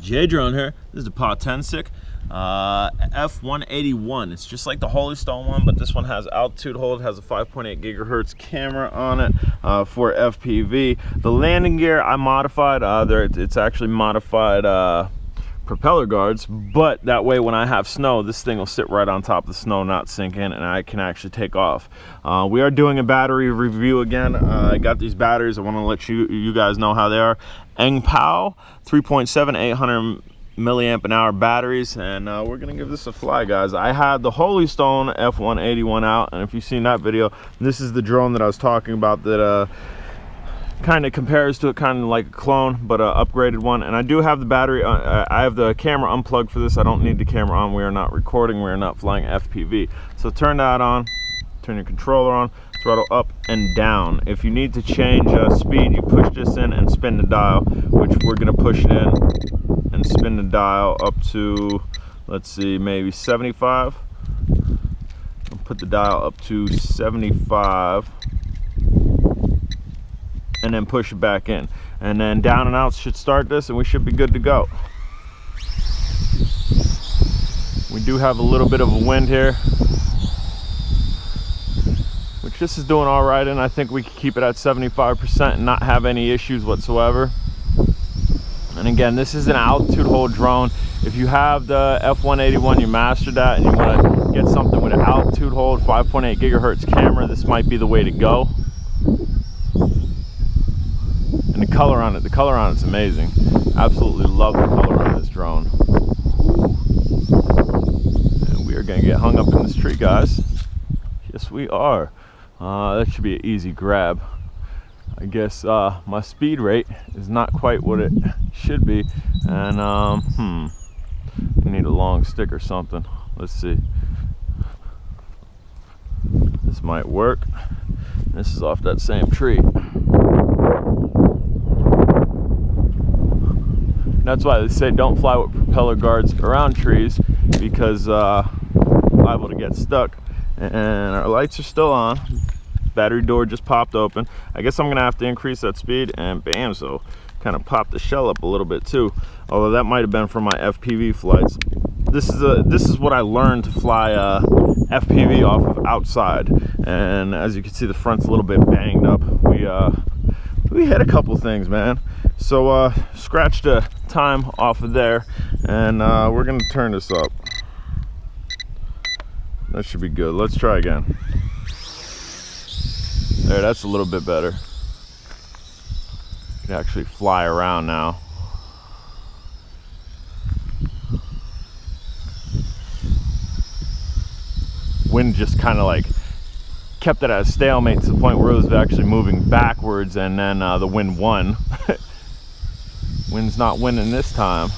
J Drone here. This is the Potensic F181. It's just like the Holy Stone one, but this one has altitude hold, has a 5.8 gigahertz camera on it for FPV. The landing gear I modified. It's actually modified propeller guards, but that way when I have snow, this thing will sit right on top of the snow, not sink in, and I can actually take off. We are doing a battery review again. I got these batteries. I want to let you guys know how they are. Engpow 3.7 800 milliamp an hour batteries, and we're gonna give this a fly, guys. I had the Holy Stone F181 out, and if you've seen that video, this is the drone that I was talking about that kind of compares to it, kind of like a clone, but an upgraded one. And I do have the battery, I have the camera unplugged for this. I don't need the camera on. We are not recording, we are not flying FPV. So turn that on, turn your controller on, throttle up and down. If you need to change speed, you push this in and spin the dial, which we're gonna push it in and spin the dial up to, let's see, maybe 75. I'll put the dial up to 75. And then push it back in, and then down and out should start this, and we should be good to go. We do have a little bit of a wind here, which this is doing all right, and I think we can keep it at 75% and not have any issues whatsoever. And again, this is an altitude hold drone. If you have the F181, you mastered that, and you want to get something with an altitude hold, 5.8 gigahertz camera, this might be the way to go. And the color on it's amazing. Absolutely love the color on this drone. And we are gonna get hung up in this tree, guys. Yes, we are. That should be an easy grab. I guess my speed rate is not quite what it should be, and I need a long stick or something. Let's see. This might work. This is off that same tree. That's why they say don't fly with propeller guards around trees, because liable to get stuck. And our lights are still on. Battery door just popped open. I guess I'm gonna have to increase that speed, and bam, so kind of pop the shell up a little bit too. Although that might have been from my FPV flights. This is what I learned to fly FPV off of outside. And as you can see, the front's a little bit banged up. We hit a couple things, man. So scratch the time off of there, and we're gonna turn this up. That should be good. Let's try again. There, that's a little bit better. You can actually fly around now. Wind just kind of like kept it at a stalemate to the point where it was actually moving backwards, and then the wind won. Wind's not winning this time.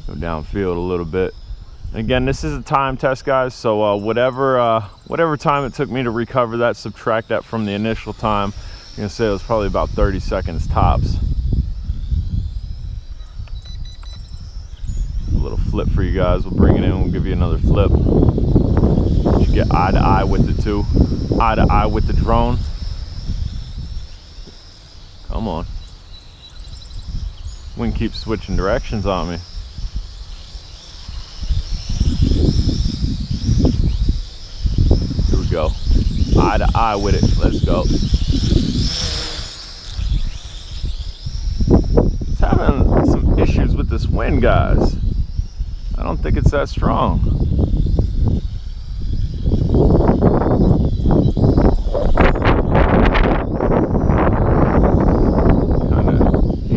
Go downfield a little bit. Again, this is a time test, guys, so whatever time it took me to recover that, subtract that from the initial time. I'm gonna say it was probably about 30 seconds tops. A little flip for you guys. We'll bring it in, we'll give you another flip. You get eye to eye with it too. Eye to eye with the drone. Come on. Wind keeps switching directions on me. Here we go. Eye to eye with it. Let's go. It's having some issues with this wind, guys. I don't think it's that strong.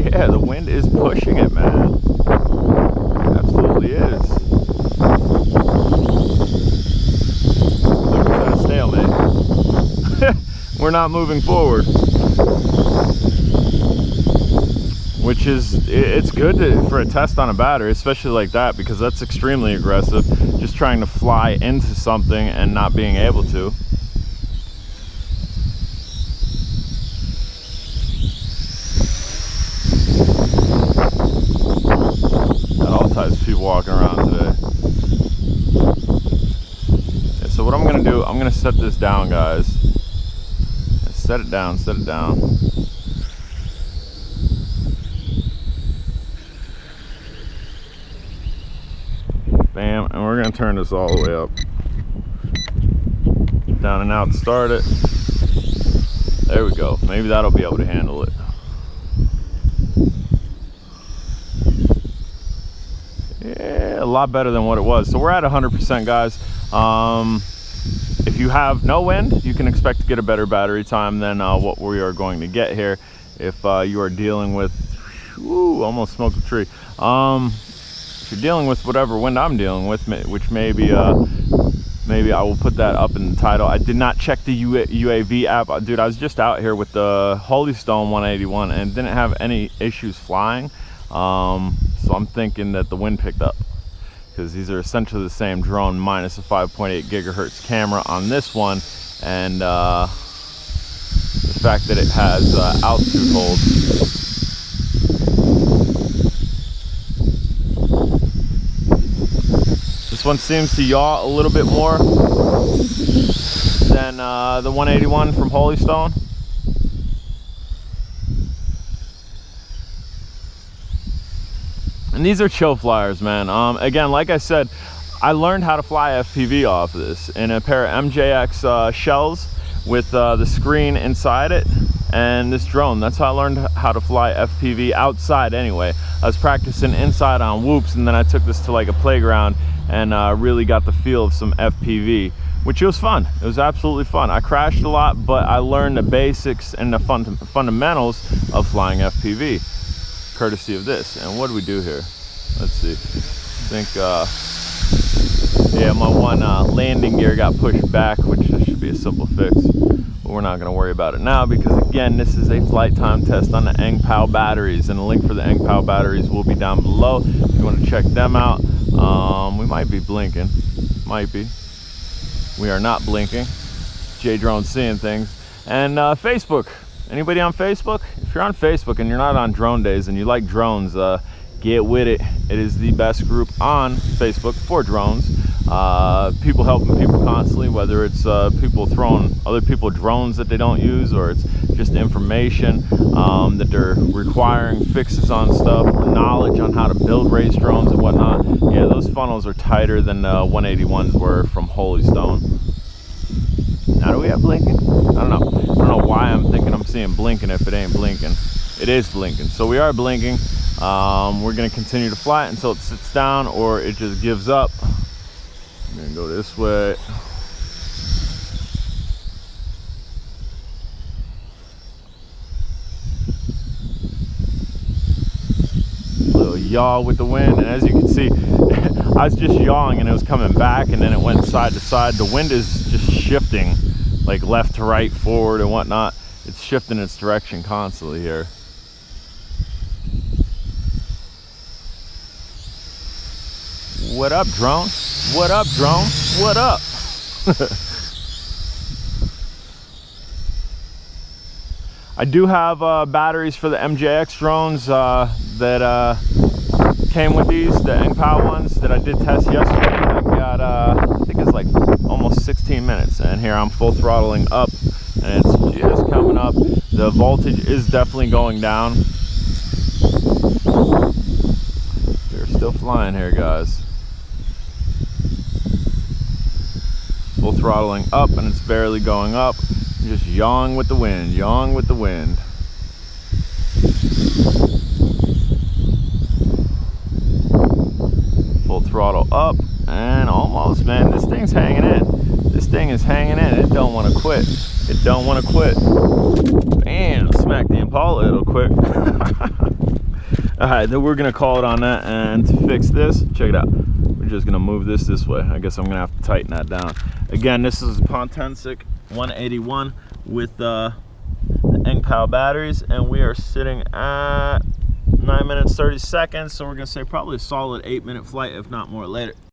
Yeah, the wind is pushing it, man. It absolutely is. Look at that stalemate. We're not moving forward. Which is, it's good for a test on a battery, especially like that, because that's extremely aggressive. Just trying to fly into something and not being able to. People walking around today. Yeah, so what I'm gonna do, I'm gonna set this down, guys. Set it down, set it down. turn this all the way up. Down and out, start it. There we go. Maybe that'll be able to handle it. Yeah, a lot better than what it was. So we're at 100%, guys. If you have no wind, you can expect to get a better battery time than what we are going to get here. If you are dealing with, ooh, almost smoked a tree. If you're dealing with whatever wind I'm dealing with, which maybe I will put that up in the title. I did not check the UAV app. Dude, I was just out here with the Holy Stone 181 and didn't have any issues flying. So I'm thinking that the wind picked up, because these are essentially the same drone minus a 5.8 gigahertz camera on this one, and the fact that it has altitude hold. This one seems to yaw a little bit more than the 181 from Holy Stone. And these are chill flyers, man. Again, like I said, I learned how to fly FPV off of this in a pair of MJX shells with the screen inside it, and this drone. That's how I learned how to fly FPV outside anyway. I was practicing inside on whoops, and then I took this to like a playground and really got the feel of some FPV, which was fun. It was absolutely fun. I crashed a lot, but I learned the basics and the fundamentals of flying FPV, courtesy of this. And what do we do here? Let's see. I think, yeah, my one landing gear got pushed back, which should be a simple fix. But we're not going to worry about it now, because again, this is a flight time test on the Engpow batteries, and the link for the Engpow batteries will be down below if you want to check them out. We might be blinking. Might be. We are not blinking. J Drone seeing things. And Facebook. Anybody on Facebook? If you're on Facebook and you're not on Drone Days and you like drones, get with it. It is the best group on Facebook for drones. People helping people constantly, whether it's people throwing other people drones that they don't use, or it's just information that they're requiring fixes on stuff, or knowledge on how to build race drones and whatnot. Yeah, those funnels are tighter than 181s were from Holy Stone. Now, do we have blinking? I don't know. I don't know why I'm thinking I'm seeing blinking if it ain't blinking. It is blinking. So we are blinking. We're going to continue to fly it until it sits down or it just gives up. I'm going to go this way. Little yaw with the wind, and as you can see, I was just yawing and it was coming back, and then it went side to side. The wind is just shifting, like left to right, forward and whatnot. It's shifting its direction constantly here. What up, drone? What up, drone? What up? I do have batteries for the MJX drones that came with these, the Engpow ones that I did test yesterday. I got, I think it's like almost 16 minutes, and here I'm full throttling up, and it's just coming up. The voltage is definitely going down. We're still flying here, guys. Full throttling up, and it's barely going up. Just yawing with the wind, yawing with the wind. Full throttle up, and almost, man, this thing's hanging in. This thing is hanging in. It don't want to quit. It don't want to quit. Bam, smack the Impala, it'll quit. All right, then we're gonna call it on that. And to fix this, check it out. We're just gonna move this way. I guess I'm gonna have to tighten that down. Again, this is a Potensic 181 with the Engpow batteries, and we are sitting at 9 minutes 30 seconds, so we're gonna say probably a solid 8-minute flight, if not more, later.